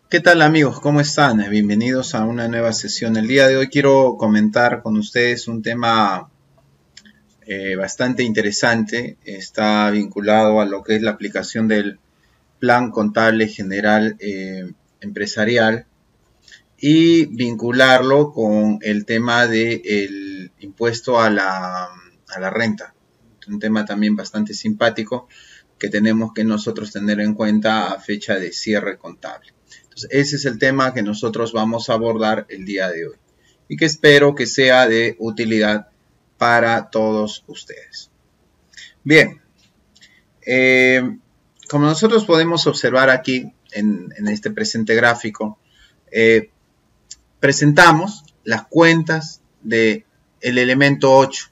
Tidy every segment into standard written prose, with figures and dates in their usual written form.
¿Qué tal amigos? ¿Cómo están? Bienvenidos a una nueva sesión. El día de hoy quiero comentar con ustedes un tema bastante interesante. Está vinculado a lo que es la aplicación del Plan Contable General Empresarial y vincularlo con el tema del impuesto a la renta. Un tema también bastante simpático que tenemos que nosotros tener en cuenta a fecha de cierre contable. Entonces, ese es el tema que nosotros vamos a abordar el día de hoy y que espero que sea de utilidad para todos ustedes. Bien, como nosotros podemos observar aquí en este presente gráfico, presentamos las cuentas del elemento 8.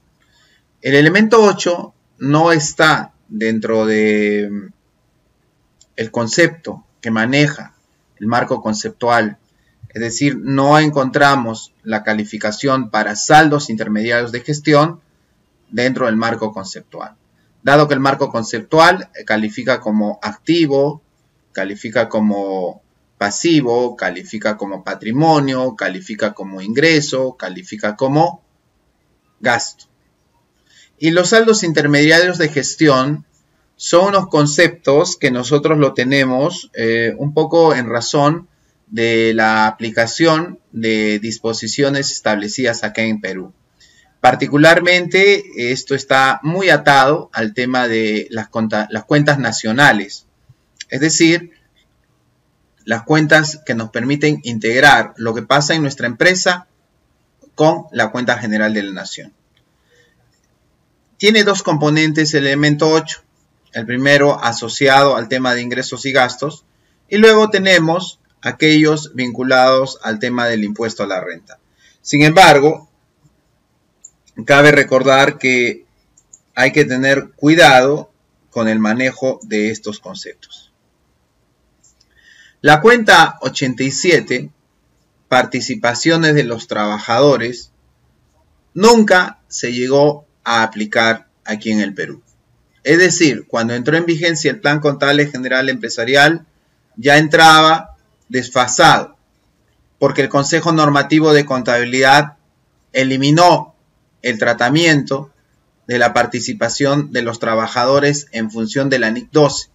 El elemento 8 no está dentro de el concepto que maneja el marco conceptual, es decir, no encontramos la calificación para saldos intermediarios de gestión dentro del marco conceptual. Dado que el marco conceptual califica como activo, califica como pasivo, califica como patrimonio, califica como ingreso, califica como gasto. Y los saldos intermediarios de gestión son unos conceptos que nosotros lo tenemos un poco en razón de la aplicación de disposiciones establecidas acá en Perú. Particularmente, esto está muy atado al tema de las cuentas nacionales, es decir, las cuentas que nos permiten integrar lo que pasa en nuestra empresa con la cuenta general de la nación. Tiene dos componentes el elemento 8. El primero asociado al tema de ingresos y gastos, y luego tenemos aquellos vinculados al tema del impuesto a la renta. Sin embargo, cabe recordar que hay que tener cuidado con el manejo de estos conceptos. La cuenta 87, participaciones de los trabajadores, nunca se llegó a aplicar aquí en el Perú. Es decir, cuando entró en vigencia el Plan Contable General Empresarial, ya entraba desfasado, porque el Consejo Normativo de Contabilidad eliminó el tratamiento de la participación de los trabajadores en función de la NIC 12.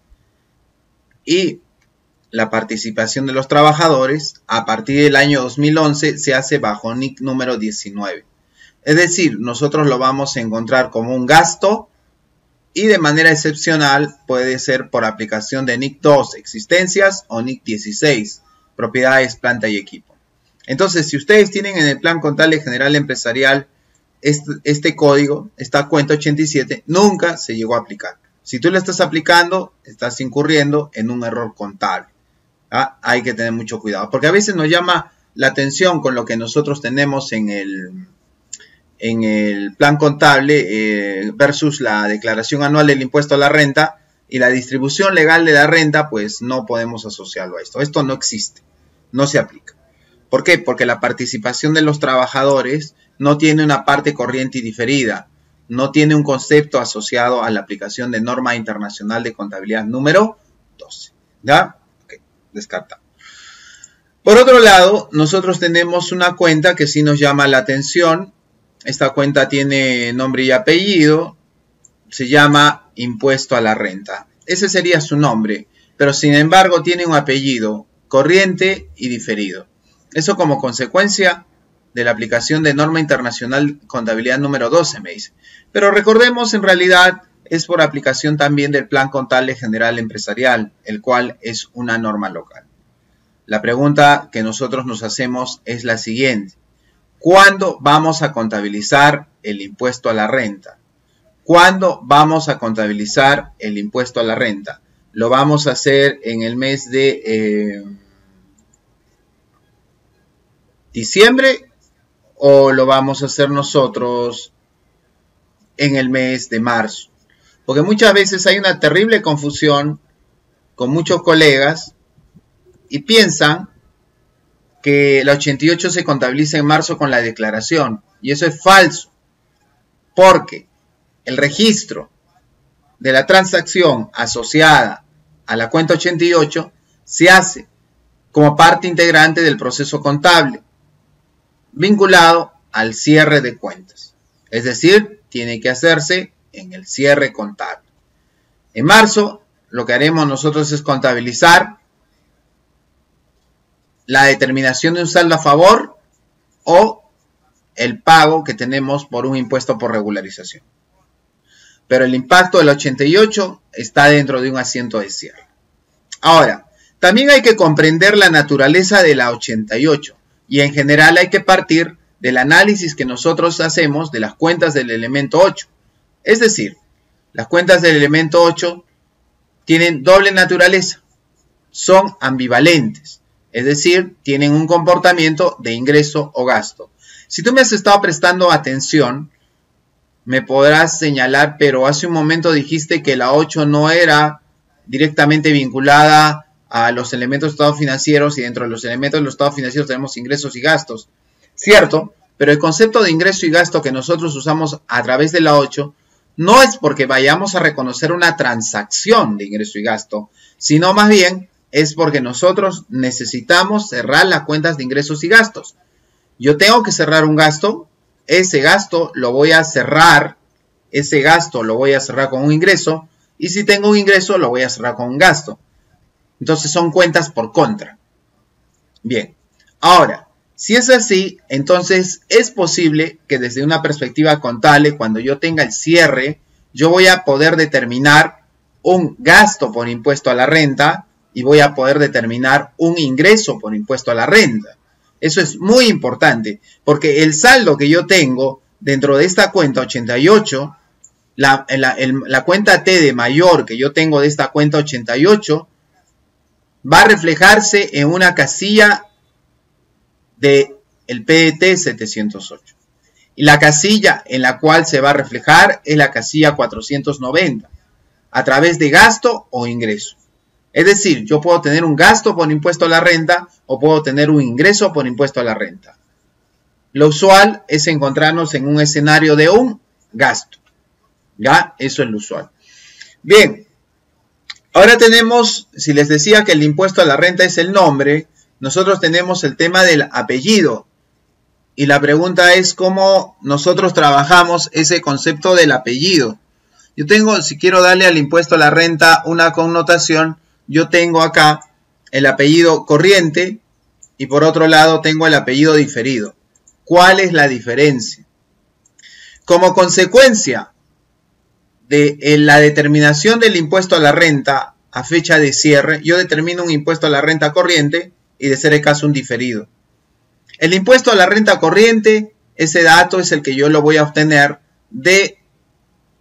Y la participación de los trabajadores a partir del año 2011 se hace bajo NIC número 19. Es decir, nosotros lo vamos a encontrar como un gasto y de manera excepcional puede ser por aplicación de NIC 2, existencias, o NIC 16, propiedades, planta y equipo. Entonces, si ustedes tienen en el Plan Contable General Empresarial este código, esta cuenta 87, nunca se llegó a aplicar. Si tú lo estás aplicando, estás incurriendo en un error contable. ¿Ah? Hay que tener mucho cuidado, porque a veces nos llama la atención con lo que nosotros tenemos en el plan contable versus la declaración anual del impuesto a la renta y la distribución legal de la renta, pues no podemos asociarlo a esto. Esto no existe, no se aplica. ¿Por qué? Porque la participación de los trabajadores no tiene una parte corriente y diferida, no tiene un concepto asociado a la aplicación de norma internacional de contabilidad número 12. ¿Ya? Ok, descartado. Por otro lado, nosotros tenemos una cuenta que sí nos llama la atención. Esta cuenta tiene nombre y apellido, se llama impuesto a la renta. Ese sería su nombre, pero sin embargo tiene un apellido corriente y diferido. Eso como consecuencia de la aplicación de norma internacional contabilidad número 12, me dice. Pero recordemos, en realidad es por aplicación también del Plan Contable General Empresarial, el cual es una norma local. La pregunta que nosotros nos hacemos es la siguiente. ¿Cuándo vamos a contabilizar el impuesto a la renta? ¿Cuándo vamos a contabilizar el impuesto a la renta? ¿Lo vamos a hacer en el mes de diciembre o lo vamos a hacer nosotros en el mes de marzo? Porque muchas veces hay una terrible confusión con muchos colegas y piensan que la 88 se contabiliza en marzo con la declaración, y eso es falso, porque el registro de la transacción asociada a la cuenta 88 se hace como parte integrante del proceso contable, vinculado al cierre de cuentas. Es decir, tiene que hacerse en el cierre contable. En marzo, lo que haremos nosotros es contabilizar la determinación de un saldo a favor o el pago que tenemos por un impuesto por regularización. Pero el impacto del 88 está dentro de un asiento de cierre. Ahora, también hay que comprender la naturaleza de la 88 y en general hay que partir del análisis que nosotros hacemos de las cuentas del elemento 8. Es decir, las cuentas del elemento 8 tienen doble naturaleza, son ambivalentes, es decir, tienen un comportamiento de ingreso o gasto. Si tú me has estado prestando atención, me podrás señalar, pero hace un momento dijiste que la 8 no era directamente vinculada a los elementos de estados financieros y dentro de los elementos de los estados financieros tenemos ingresos y gastos. Cierto, pero el concepto de ingreso y gasto que nosotros usamos a través de la 8 no es porque vayamos a reconocer una transacción de ingreso y gasto, sino más bien es porque nosotros necesitamos cerrar las cuentas de ingresos y gastos. Yo tengo que cerrar un gasto, ese gasto lo voy a cerrar con un ingreso, y si tengo un ingreso lo voy a cerrar con un gasto. Entonces son cuentas por contra. Bien, ahora, si es así, entonces es posible que desde una perspectiva contable, cuando yo tenga el cierre, yo voy a poder determinar un gasto por impuesto a la renta y voy a poder determinar un ingreso por impuesto a la renta. Eso es muy importante, porque el saldo que yo tengo dentro de esta cuenta 88, la cuenta T de mayor que yo tengo de esta cuenta 88, va a reflejarse en una casilla del PDT 708. Y la casilla en la cual se va a reflejar es la casilla 490, a través de gasto o ingreso. Es decir, yo puedo tener un gasto por impuesto a la renta o puedo tener un ingreso por impuesto a la renta. Lo usual es encontrarnos en un escenario de un gasto. ¿Ya? Eso es lo usual. Bien, ahora tenemos, si les decía que el impuesto a la renta es el nombre, nosotros tenemos el tema del apellido. Y la pregunta es cómo nosotros trabajamos ese concepto del apellido. Yo tengo, si quiero darle al impuesto a la renta una connotación, yo tengo acá el apellido corriente y por otro lado tengo el apellido diferido. ¿Cuál es la diferencia? Como consecuencia de la determinación del impuesto a la renta a fecha de cierre, yo determino un impuesto a la renta corriente y de ser el caso un diferido. El impuesto a la renta corriente, ese dato es el que yo lo voy a obtener de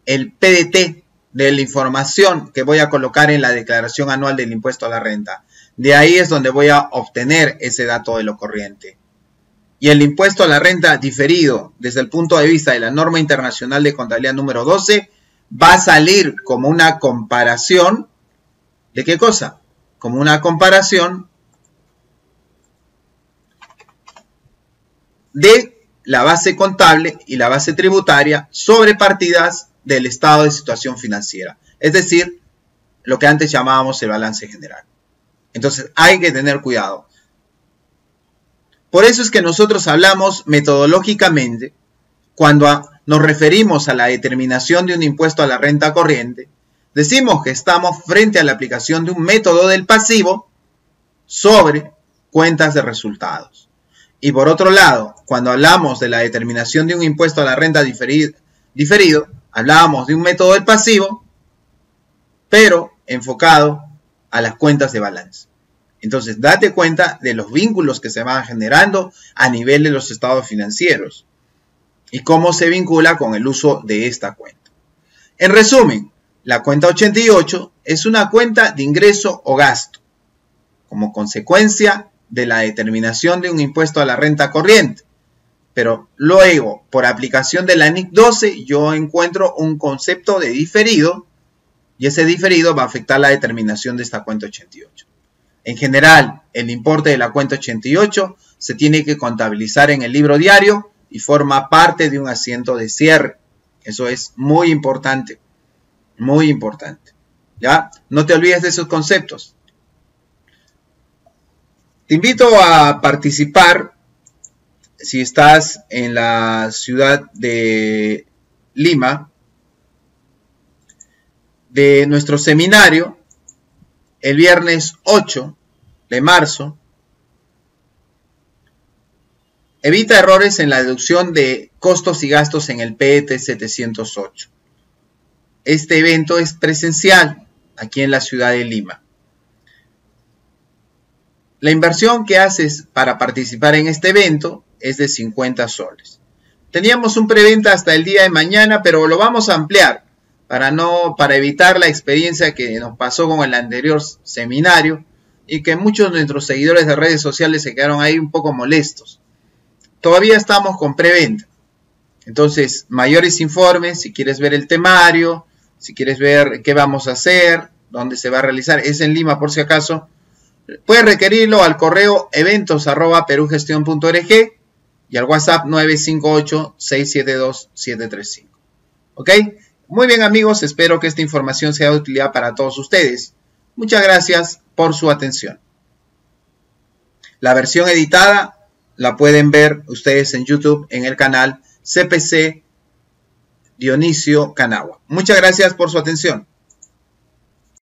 el PDT, de la información que voy a colocar en la declaración anual del impuesto a la renta. De ahí es donde voy a obtener ese dato de lo corriente. Y el impuesto a la renta diferido, desde el punto de vista de la norma internacional de contabilidad número 12, va a salir como una comparación. ¿De qué cosa? Como una comparación de la base contable y la base tributaria sobre partidas del estado de situación financiera. Es decir, lo que antes llamábamos el balance general. Entonces hay que tener cuidado. Por eso es que nosotros hablamos metodológicamente, cuando nos referimos a la determinación de un impuesto a la renta corriente, decimos que estamos frente a la aplicación de un método del pasivo sobre cuentas de resultados. Y por otro lado, cuando hablamos de la determinación de un impuesto a la renta diferido, hablábamos de un método del pasivo, pero enfocado a las cuentas de balance. Entonces, date cuenta de los vínculos que se van generando a nivel de los estados financieros y cómo se vincula con el uso de esta cuenta. En resumen, la cuenta 88 es una cuenta de ingreso o gasto, como consecuencia de la determinación de un impuesto a la renta corriente. Pero luego, por aplicación de la NIC 12, yo encuentro un concepto de diferido y ese diferido va a afectar la determinación de esta cuenta 88. En general, el importe de la cuenta 88 se tiene que contabilizar en el libro diario y forma parte de un asiento de cierre. Eso es muy importante, muy importante. ¿Ya? No te olvides de esos conceptos. Te invito a participar, si estás en la ciudad de Lima, de nuestro seminario el viernes 8 de marzo. Evita errores en la deducción de costos y gastos en el PET 708. Este evento es presencial aquí en la ciudad de Lima. La inversión que haces para participar en este evento es de 50 soles. Teníamos un preventa hasta el día de mañana, pero lo vamos a ampliar para evitar la experiencia que nos pasó con el anterior seminario y que muchos de nuestros seguidores de redes sociales se quedaron ahí un poco molestos. Todavía estamos con preventa. Entonces, mayores informes, si quieres ver el temario, si quieres ver qué vamos a hacer, dónde se va a realizar, es en Lima por si acaso, puedes requerirlo al correo eventos@perugestion.org y al WhatsApp 958-672-735. ¿Ok? Muy bien, amigos, espero que esta información sea de utilidad para todos ustedes. Muchas gracias por su atención. La versión editada la pueden ver ustedes en YouTube en el canal CPC Dionisio Canagua. Muchas gracias por su atención.